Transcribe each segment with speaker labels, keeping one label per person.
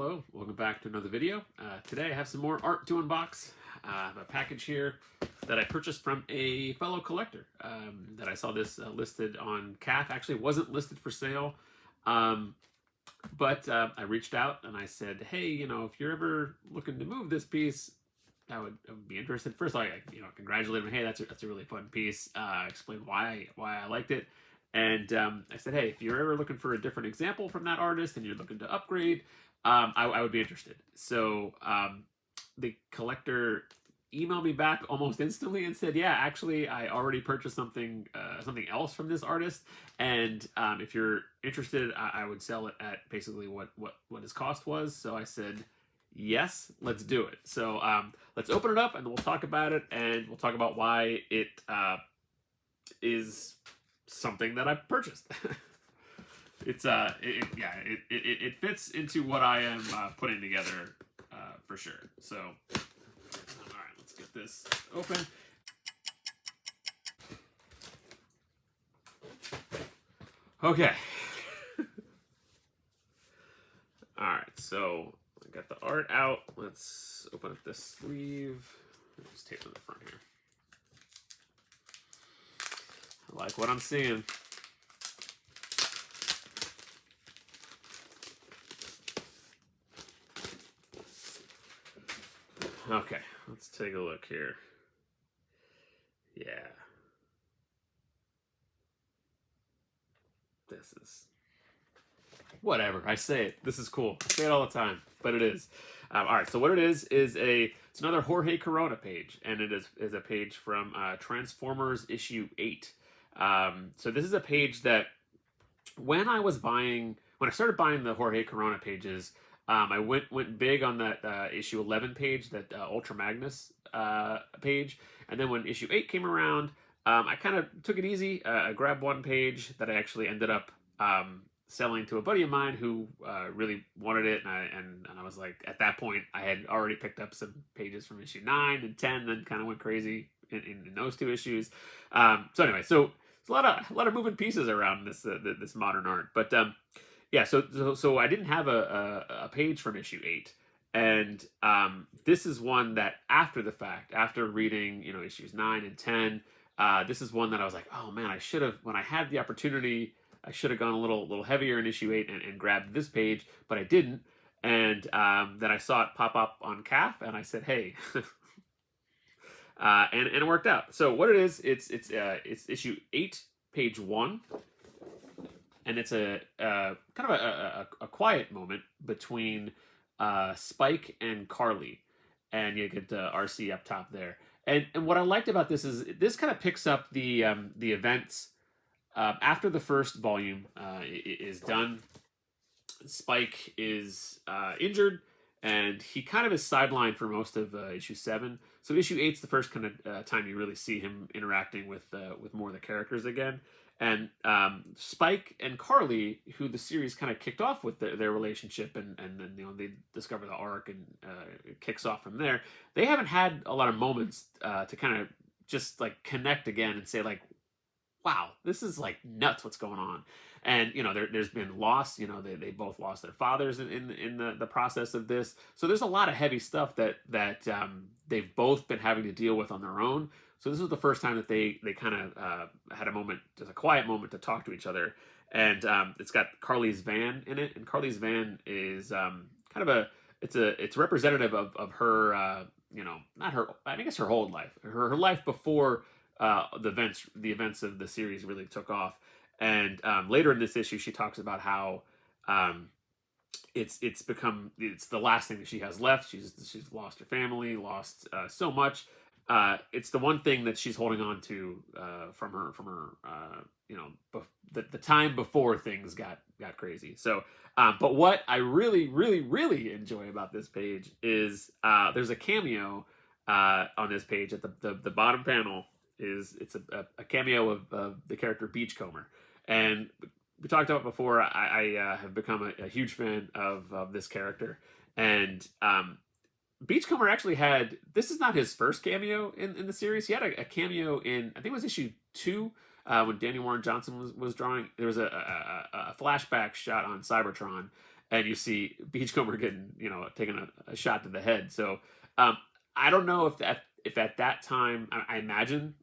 Speaker 1: Hello, welcome back to another video. Today I have some more art to unbox. I have a package here that I purchased from a fellow collector that I saw this listed on CAF. Actually, it wasn't listed for sale, but I reached out and I said, hey, if you're ever looking to move this piece, I would be interested. First, I congratulate him. Hey, that's a really fun piece. Explain why I liked it. And I said, hey, if you're ever looking for a different example from that artist and you're looking to upgrade, I would be interested. So the collector emailed me back almost instantly and said, yeah, actually, I already purchased something else from this artist. And if you're interested, I would sell it at basically what his cost was. So I said, yes, let's do it. So let's open it up and we'll talk about it, and we'll talk about why it is something that I purchased. It fits into what I am putting together for sure. So, all right, let's get this open. Okay. All right, so I got the art out. Let's open up this sleeve. Just tape on the front here. I like what I'm seeing. Okay, let's take a look here. Yeah. This is... whatever, I say it. This is cool. I say it all the time, but it is. All right, so what it is it's another Jorge Corona page, and it is a page from Transformers issue 8. So this is a page that when I started buying the Jorge Corona pages, I went big on that issue 11 page, that Ultra Magnus page, and then when issue 8 came around, I kind of took it easy. I grabbed one page that I actually ended up selling to a buddy of mine who really wanted it, and I was like, at that point, I had already picked up some pages from issue 9 and 10, then kind of went crazy in those two issues. So anyway, so it's a lot of moving pieces around this modern art, but yeah. So I didn't have a page from issue 8, and this is one that after the fact, after reading issues 9 and 10, this is one that I was like, oh man, I should have, when I had the opportunity, I should have gone a little heavier in issue 8 and grabbed this page, but I didn't. And then I saw it pop up on CAF, and I said, hey, and it worked out. So what it is, it's issue 8, page 1, and it's a kind of a quiet moment between Spike and Carly, and you get RC up top there. And what I liked about this is this kind of picks up the events. After the first volume is done, Spike is injured, and he kind of is sidelined for most of issue 7. So issue 8 is the first kind of time you really see him interacting with more of the characters again. And Spike and Carly, who the series kind of kicked off with their relationship, and then they discover the arc, and it kicks off from there. They haven't had a lot of moments to kind of just like connect again and say like, wow, this is like nuts what's going on. And there's been loss. They both lost their fathers in the process of this. So there's a lot of heavy stuff that they've both been having to deal with on their own. So this was the first time that they kind of had a moment, just a quiet moment, to talk to each other. And it's got Carly's van in it, and Carly's van is kind of it's representative of her not her, I guess her whole life, her life before the events of the series really took off. And later in this issue, she talks about how it's the last thing that she has left. She's lost her family, lost so much. It's the one thing that she's holding on to from her the time before things got crazy. So but what I really enjoy about this page is there's a cameo on this page at the bottom panel. It's a cameo of the character Beachcomber. And we talked about before, I have become a huge fan of this character. And Beachcomber actually had, this is not his first cameo in the series. He had a cameo in, I think it was issue 2, when Danny Warren Johnson was drawing. There was a flashback shot on Cybertron, and you see Beachcomber getting, taking a shot to the head. So um, I don't know if at that time, I imagine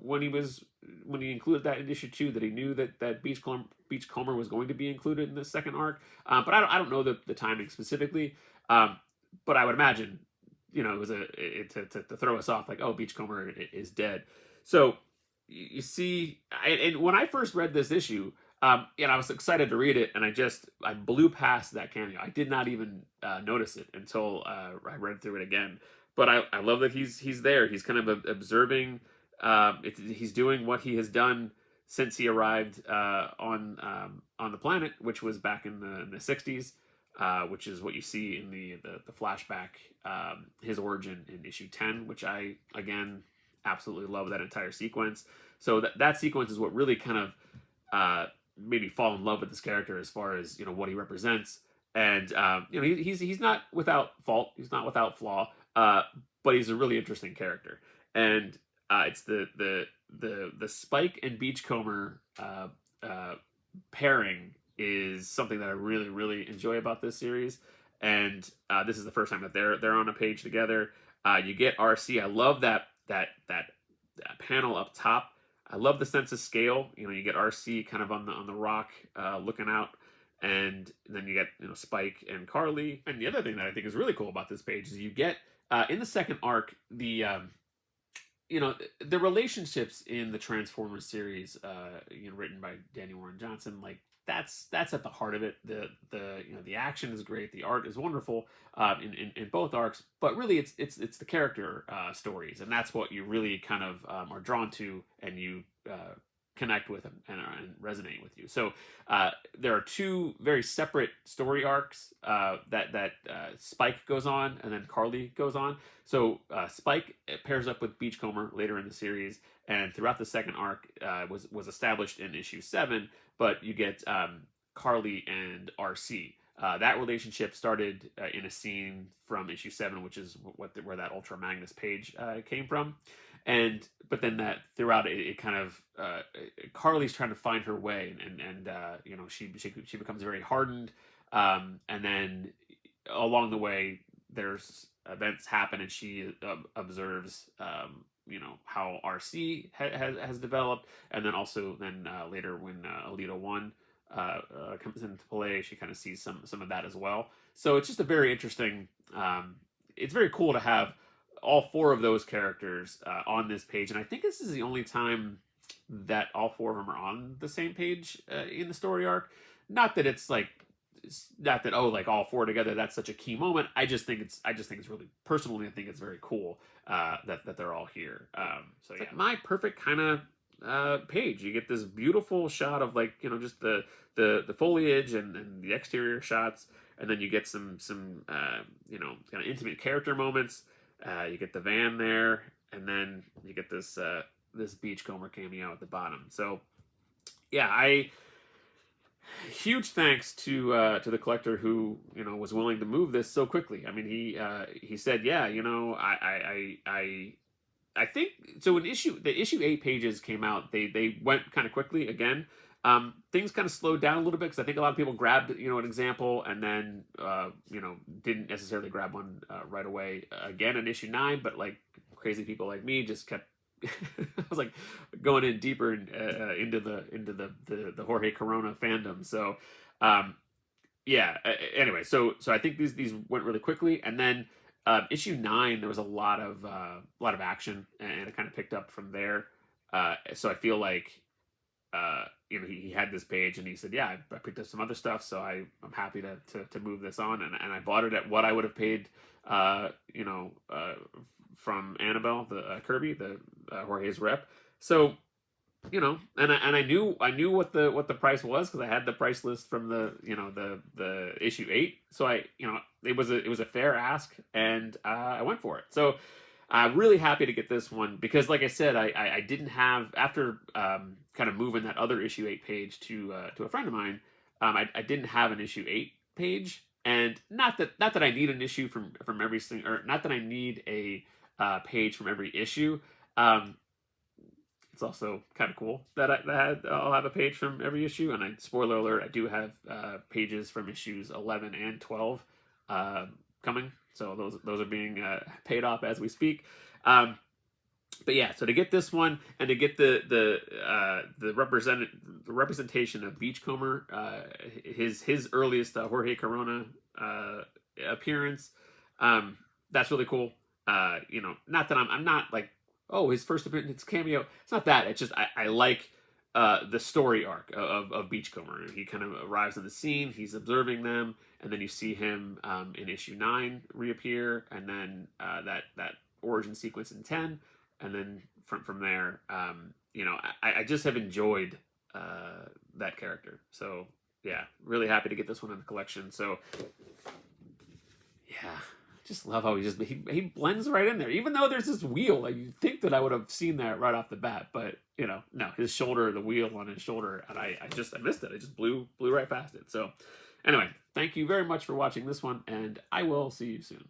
Speaker 1: when he included that in issue 2, that he knew that Beachcomber was going to be included in the second arc. But I don't know the timing specifically. Um, but I would imagine, it was to throw us off, like, oh, Beachcomber is dead. So you see, and when I first read this issue, I was excited to read it, and I blew past that cameo. I did not even notice it until I read through it again. But I love that he's there. He's kind of observing. He's doing what he has done since he arrived on the planet, which was back in the 60s, which is what you see in the flashback, his origin in issue 10, which I, again, absolutely love that entire sequence. So that sequence is what really kind of made me fall in love with this character, as far as what he represents. And he's not without fault, he's not without flaw, but he's a really interesting character. And it's the Spike and Beachcomber pairing is something that I really, really enjoy about this series. And this is the first time that they're on a page together. You get RC. I love that panel up top. I love the sense of scale. You get RC kind of on the rock, looking out, and then you get Spike and Carly. And the other thing that I think is really cool about this page is you get in the second arc the the relationships in the Transformers series, written by Daniel Warren Johnson, like that's at the heart of it. The action is great, the art is wonderful in both arcs, but really it's the character stories, and that's what you really kind of are drawn to, and you connect with and resonate with you. So there are two very separate story arcs that Spike goes on, and then Carly goes on. So Spike pairs up with Beachcomber later in the series, and throughout the second arc was established in issue 7. But you get Carly and RC. That relationship started in a scene from issue 7, which is where that Ultra Magnus page came from. But then that throughout it kind of Carly's trying to find her way, and she becomes very hardened, and then along the way there's events happen, and she observes how RC has developed, and then also later when Alita 1 comes into play, she kind of sees some of that as well. So it's just a very interesting. It's very cool to have all 4 of those characters on this page, and I think this is the only time that all 4 of them are on the same page in the story arc. Not that it's like, not that all 4 together, that's such a key moment. I just think it's really, personally, I think it's very cool that they're all here. So yeah, like my perfect kind of page. You get this beautiful shot of just the foliage and the exterior shots, and then you get some kind of intimate character moments. You get the van there, and then you get this Beachcomber cameo at the bottom. So yeah, huge thanks to the collector who was willing to move this so quickly. I mean, he said, yeah, I think so. When the issue 8 pages came out, they went kind of quickly again. Things kind of slowed down a little bit, because I think a lot of people grabbed an example, and then didn't necessarily grab one right away again in issue 9. But like crazy people like me just kept I was like going in deeper into the Jorge Corona fandom. So yeah. Anyway, so I think these went really quickly, and then issue 9 there was a lot of action, and it kind of picked up from there. So I feel like he had this page, and he said, yeah, I picked up some other stuff, so I'm happy to move this on, and I bought it at what I would have paid from Annabelle, the Kirby, the Jorge's rep. So and I knew what the price was, because I had the price list from the issue 8. So it was a fair ask, and I went for it. So I'm really happy to get this one, because like I said, I didn't have, after kind of moving that other issue 8 page to a friend of mine, I didn't have an issue 8 page, and not that I need an issue from every single, or not that I need a page from every issue. it's also kind of cool that I'll have a page from every issue. And spoiler alert, I do have pages from issues 11 and 12 coming. So those are being paid off as we speak. But yeah, so to get this one and to get the representation of Beachcomber, his earliest Jorge Corona appearance, that's really cool. Not that I'm not like, oh, his first appearance, it's cameo. It's not that. It's just I like the story arc of Beachcomber. He kind of arrives on the scene. He's observing them, and then you see him in issue 9 reappear, and then that origin sequence in 10. And then from there, I just have enjoyed that character. So yeah, really happy to get this one in the collection. So yeah, just love how he blends right in there. Even though there's this wheel, like you'd think that I would have seen that right off the bat, but no, his shoulder, the wheel on his shoulder, and I missed it. I just blew right past it. So anyway, thank you very much for watching this one, and I will see you soon.